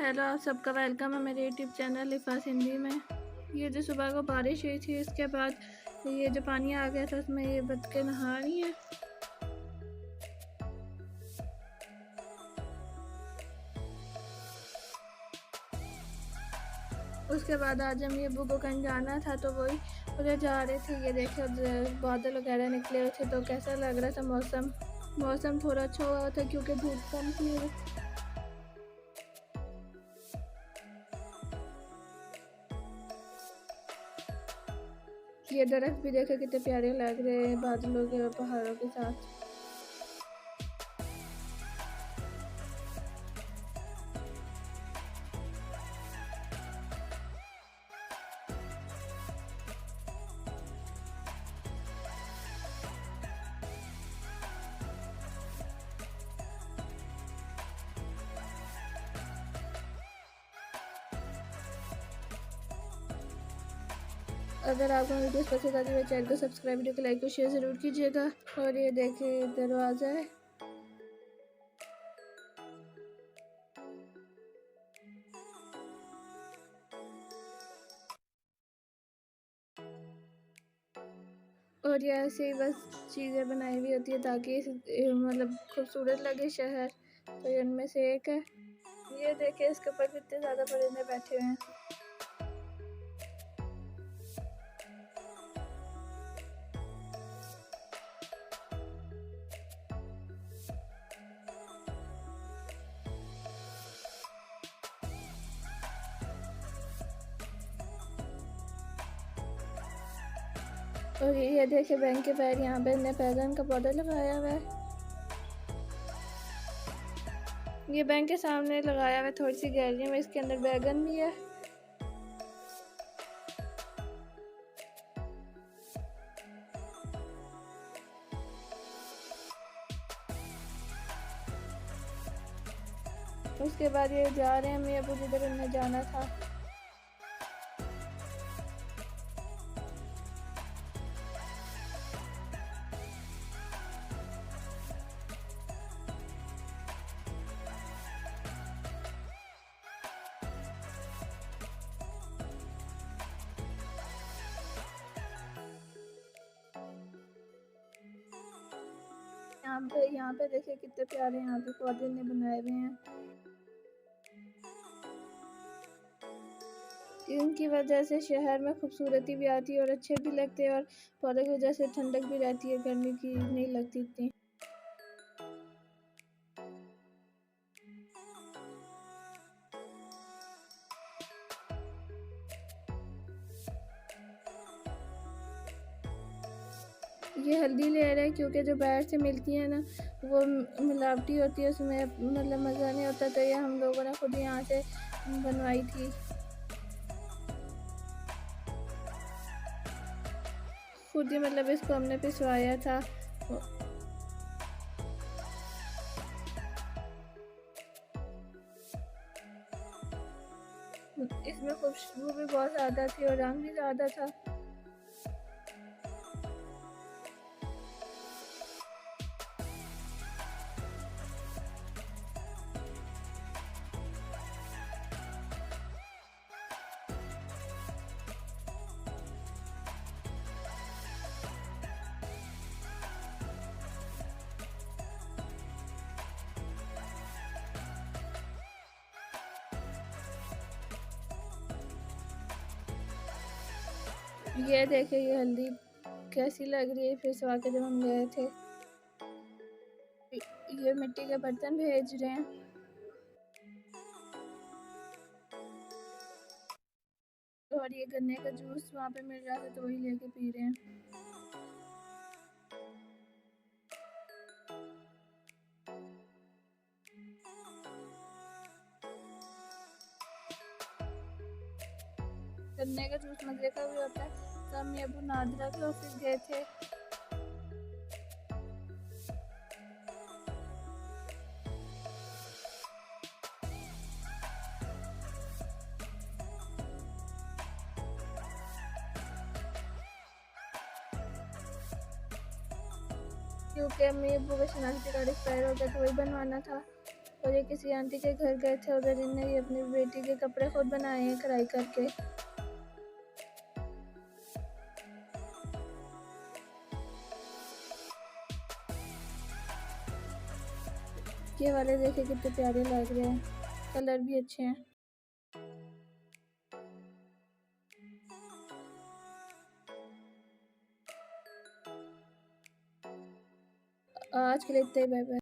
Hello, आप सबका welcome है मेरे यूट्यूब चैनल लिफास हिंदी में। ये जो सुबह को बारिश हुई थी, इसके बाद ये जो पानी आ गया था उसमें ये बतखें नहा रही हैं। उसके बाद आज हम ये बुको कहीं जाना था तो वही उधर जा रहे थे। ये देखे बादल वगैरह निकले हुए थे तो कैसा लग रहा था मौसम थोड़ा अच्छा हुआ था क्योंकि धूप कम थी। ये दरख्त भी देखे कितने प्यारे लग रहे हैं बादलों के और पहाड़ों के साथ। अगर आपको वीडियोस पसंद आती है चैनल को सब्सक्राइब, वीडियो को लाइक और शेयर ज़रूर कीजिएगा। और ये देखिए दरवाज़ा है। और ये ऐसे ही बस चीज़ें बनाई हुई होती है ताकि मतलब खूबसूरत लगे शहर। तो ये उनमें से एक है। ये देखिए इसके ऊपर कितने ज़्यादा परिंदे बैठे हुए हैं। और ये देखिए बैंक के पैर, यहाँ पे इन्हें बैगन का पौधा लगाया हुआ है। ये बैंक के सामने लगाया हुआ है थोड़ी सी गैलरी में, इसके अंदर बैगन भी है। उसके बाद ये जा रहे हैं, हमें अबू जिधर उन्हें जाना था। यहाँ पे देखिए कितने प्यारे यहाँ पे पौधे ने बनाए हुए हैं। इनकी वजह से शहर में खूबसूरती भी आती है और अच्छे भी लगते हैं, और पौधे की वजह से ठंडक भी रहती है, गर्मी की नहीं लगती इतनी। ये हल्दी ले रहे हैं क्योंकि जो बाहर से मिलती है ना वो मिलावटी होती है, उसमें मतलब मज़ा नहीं होता। तो ये हम लोगों ने खुद यहाँ से बनवाई थी, खुद ही मतलब इसको हमने पिसवाया था। इसमें खुशबू भी बहुत ज़्यादा थी और रंग भी ज़्यादा था। ये देखिए ये हल्दी कैसी लग रही है फिसवा के जब हम गए थे। ये मिट्टी के बर्तन भेज रहे हैं। और ये गन्ने का जूस वहाँ पे मिल रहा था तो वही लेके पी रहे हैं। गन्ने का जूस मजे का भी होता है। तो हम अबू नादरा के ऑफिस गए थे। क्योंकि मेरे अबू का शनाख्ती कार्ड एक्सपायर हो गया तो वही बनवाना था। और ये किसी आंटी के घर गए थे, उधर इन्हें ये अपनी बेटी के कपड़े खुद बनाए हैं कढ़ाई करके। ये वाले देखे कितने प्यारे लग रहे हैं, कलर भी अच्छे हैं। आज के लिए इतना ही, बाय बाय।